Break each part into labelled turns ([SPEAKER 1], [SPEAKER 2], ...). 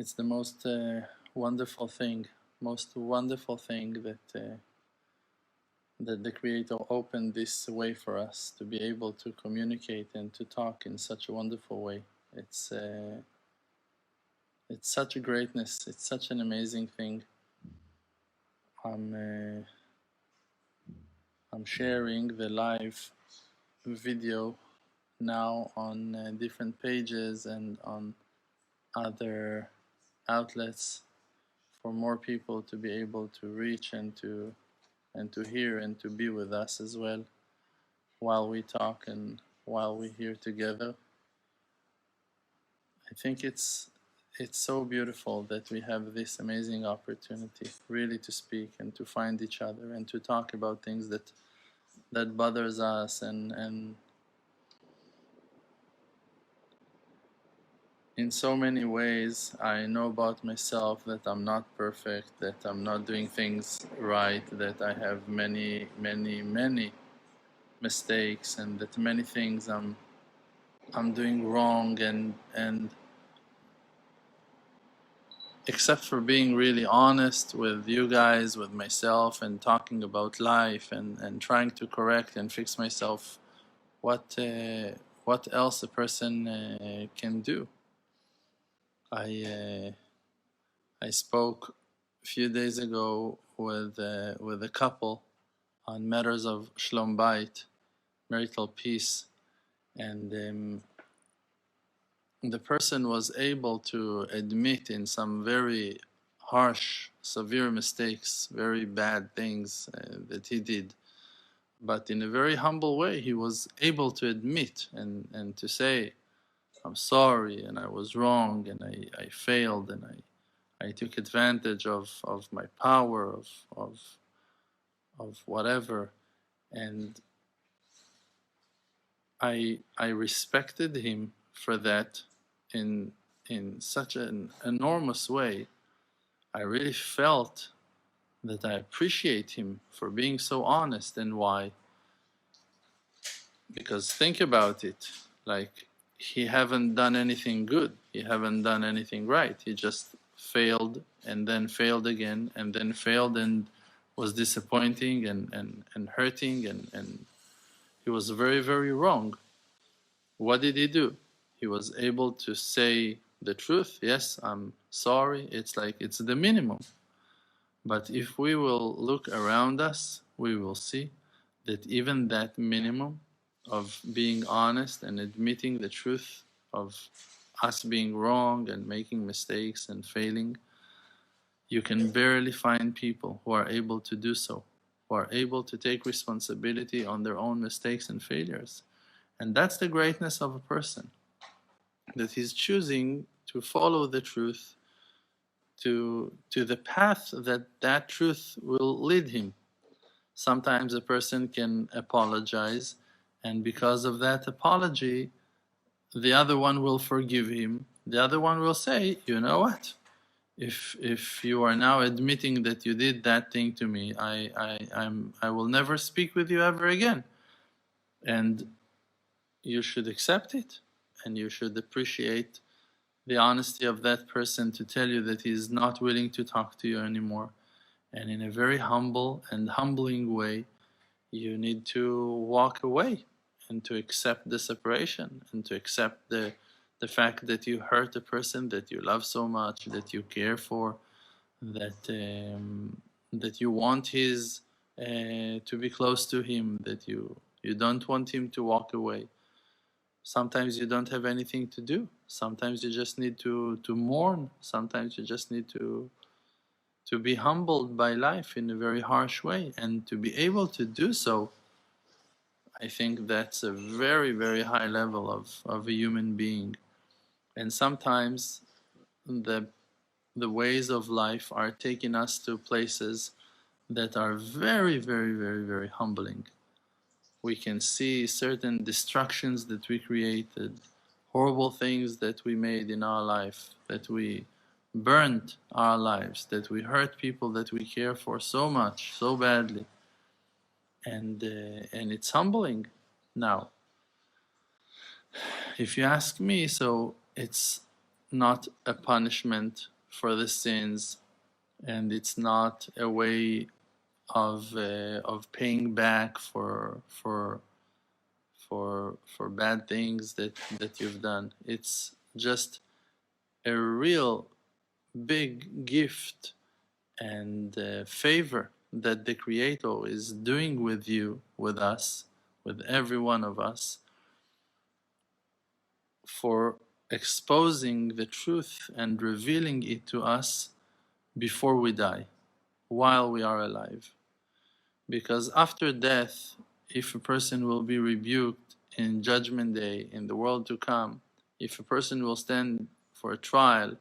[SPEAKER 1] It's the most wonderful thing, that the Creator opened this way for us to be able to communicate and to talk in such a wonderful way. It's such a greatness. It's such an amazing thing. I'm sharing the live video now on different pages and on other outlets for more people to be able to reach and to hear and to be with us as well while we talk and while we hear together. I think it's so beautiful that we have this amazing opportunity really to speak and to find each other and to talk about things that bothers us, and in so many ways I know about myself that I'm not perfect, that I'm not doing things right, that I have many mistakes, and that many things I'm doing wrong, and except for being really honest with you guys, with myself, and talking about life and trying to correct and fix myself, what else a person can do? I spoke a few days ago with a couple on matters of shlom bayit, marital peace, and the person was able to admit in some very harsh, severe mistakes, very bad things that he did. But in a very humble way, he was able to admit and to say, I'm sorry, and I was wrong, and I failed, and I took advantage of my power, of whatever. And I respected him for that in such an enormous way. I really felt that I appreciate him for being so honest. And why? Because think about it, like, he haven't done anything good, he haven't done anything right, he just failed and then failed again and then failed and was disappointing and hurting, and he was very wrong. What did he do? He was able to say the truth. Yes, I'm sorry. It's like, it's the minimum. But if we will look around us, we will see that even that minimum of being honest and admitting the truth of us being wrong and making mistakes and failing, you can barely find people who are able to do so, who are able to take responsibility on their own mistakes and failures. And that's the greatness of a person, that he's choosing to follow the truth to the path that truth will lead him. Sometimes a person can apologize, and because of that apology, the other one will forgive him. The other one will say, you know what? If you are now admitting that you did that thing to me, I will never speak with you ever again. And you should accept it, and you should appreciate the honesty of that person to tell you that he is not willing to talk to you anymore. And in a very humble and humbling way, you need to walk away and to accept the separation and to accept the fact that you hurt a person that you love so much, that you care for, that you want his to be close to him, that you don't want him to walk away. Sometimes you don't have anything to do. Sometimes you just need to mourn. Sometimes you just need to be humbled by life in a very harsh way. And to be able to do so, I think that's a very high level of a human being. And sometimes the ways of life are taking us to places that are very humbling. We can see certain destructions that we created, horrible things that we made in our life, that we burnt our lives, that we hurt people that we care for so much, so badly. And it's humbling. Now, if you ask me, so it's not a punishment for the sins, and it's not a way of paying back for bad things that you've done. It's just a real big gift and favor that the Creator is doing with you, with us, with every one of us, for exposing the truth and revealing it to us before we die, while we are alive. Because after death, if a person will be rebuked in Judgment Day, in the world to come, if a person will stand for a trial,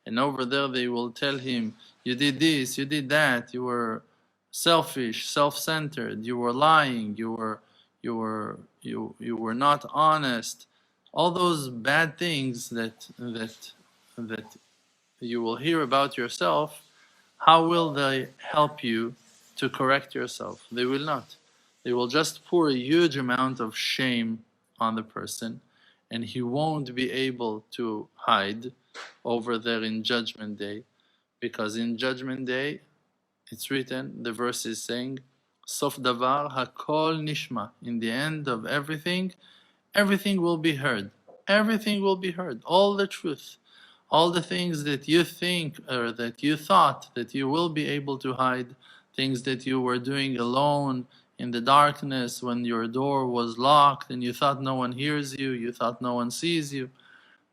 [SPEAKER 1] and over there they will tell him, you did this, you did that, you were selfish, self-centered, you were lying, you were not honest, all those bad things that you will hear about yourself, how will they help you to correct yourself? They will not. They will just pour a huge amount of shame on the person, and he won't be able to hide over there in Judgment Day, because in Judgment Day, it's written, the verse is saying, Sof davar hakol nishma. In the end of everything, everything will be heard. Everything will be heard. All the truth. All the things that you think or that you thought that you will be able to hide, things that you were doing alone in the darkness when your door was locked and you thought no one hears you, you thought no one sees you.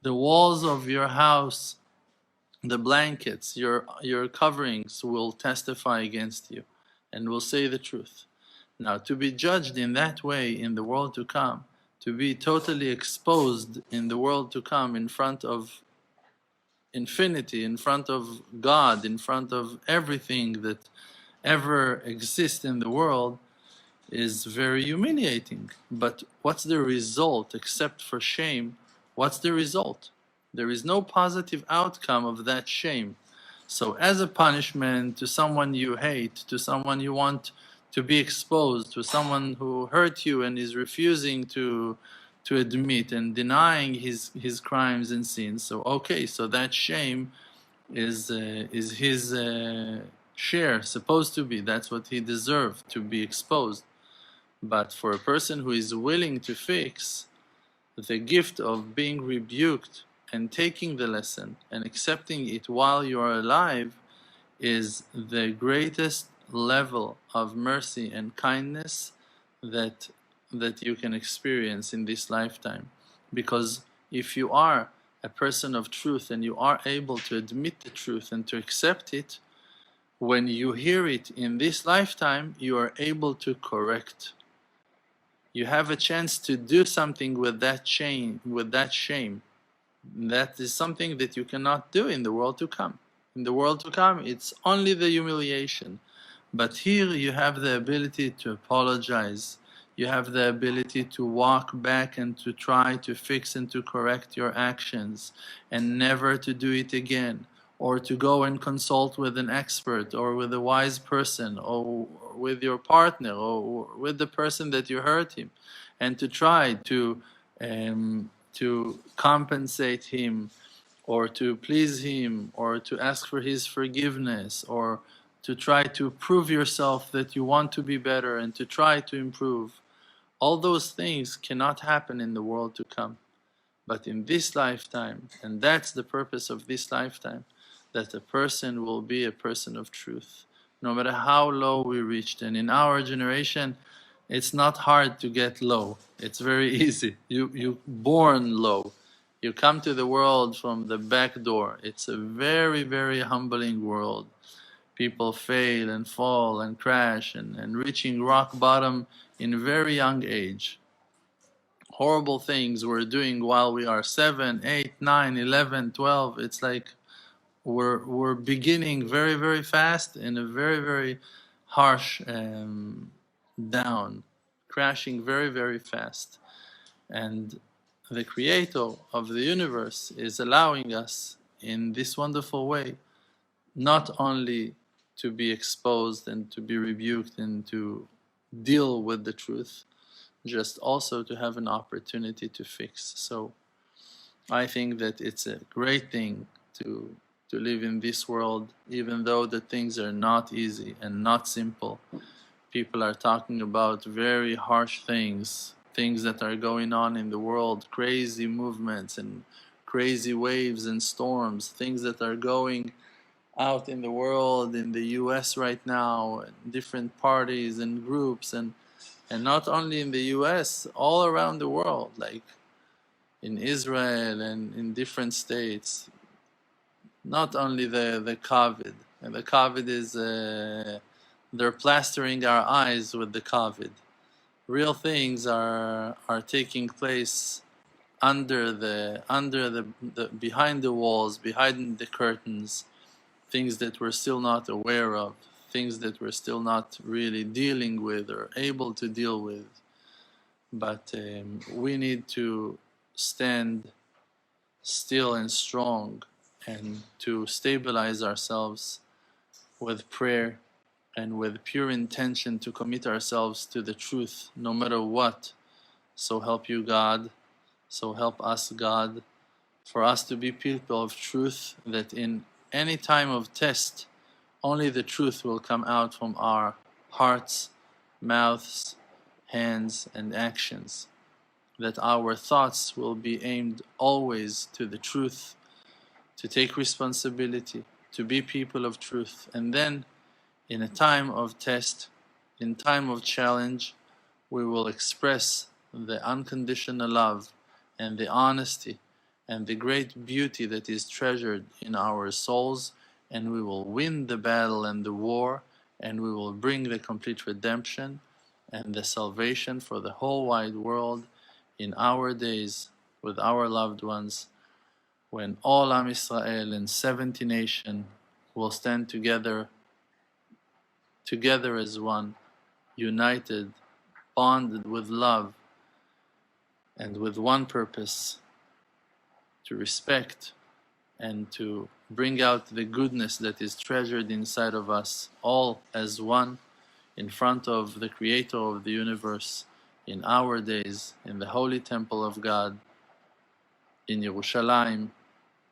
[SPEAKER 1] The walls of your house, the blankets, your coverings will testify against you and will say the truth. Now, to be judged in that way in the world to come, to be totally exposed in the world to come in front of infinity, in front of God, in front of everything that ever exists in the world, is very humiliating. But what's the result except for shame? What's the result? There is no positive outcome of that shame. So, as a punishment to someone you hate, to someone you want to be exposed, to someone who hurt you and is refusing to admit and denying his crimes and sins. So, okay, so that shame is his share, supposed to be. That's what he deserved, to be exposed. But for a person who is willing to fix, the gift of being rebuked and taking the lesson and accepting it while you are alive is the greatest level of mercy and kindness that you can experience in this lifetime. Because if you are a person of truth and you are able to admit the truth and to accept it, when you hear it in this lifetime, you are able to correct. You have a chance to do something with that shame, That is something that you cannot do in the world to come. In the world to come, it's only the humiliation. But here you have the ability to apologize. You have the ability to walk back and to try to fix and to correct your actions and never to do it again. Or to go and consult with an expert or with a wise person or with your partner or with the person that you hurt him, and to try to compensate him or to please him or to ask for his forgiveness or to try to prove yourself that you want to be better and to try to improve. All those things cannot happen in the world to come. But in this lifetime, and that's the purpose of this lifetime, that a person will be a person of truth, no matter how low we reached. And in our generation, it's not hard to get low. It's very easy. You born low. You come to the world from the back door. It's a very, very humbling world. People fail and fall and crash and reaching rock bottom in a very young age. Horrible things we're doing while we are 7, 8, 9, 11, 12. It's like we're beginning very, very fast in a very, very harsh down, crashing very, very fast. And the Creator of the universe is allowing us in this wonderful way not only to be exposed and to be rebuked and to deal with the truth, just also to have an opportunity to fix. So I think that it's a great thing to live in this world, even though the things are not easy and not simple. People are talking about very harsh things, things that are going on in the world, crazy movements and crazy waves and storms, things that are going out in the world, in the US right now, different parties and groups, and not only in the US, all around the world, like in Israel and in different states. Not only the COVID, and the COVID is they're plastering our eyes with the COVID. Real things are taking place under the behind the walls, behind the curtains, things that we're still not aware of, things that we're still not really dealing with or able to deal with. But we need to stand still and strong and to stabilize ourselves with prayer and with pure intention to commit ourselves to the truth no matter what. So help you God, so help us God, for us to be people of truth, that in any time of test only the truth will come out from our hearts, mouths, hands and actions, that our thoughts will be aimed always to the truth, to take responsibility, to be people of truth. And then in a time of test, in time of challenge, we will express the unconditional love and the honesty and the great beauty that is treasured in our souls, and we will win the battle and the war, and we will bring the complete redemption and the salvation for the whole wide world in our days with our loved ones, when all Am Israel and 70 nations will stand together as one, united, bonded with love, and with one purpose: to respect and to bring out the goodness that is treasured inside of us, all as one, in front of the Creator of the universe, in our days, in the holy temple of God, in Yerushalayim,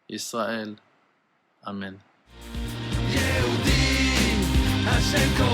[SPEAKER 1] Israel. Amen.
[SPEAKER 2] יהודים, השם קורא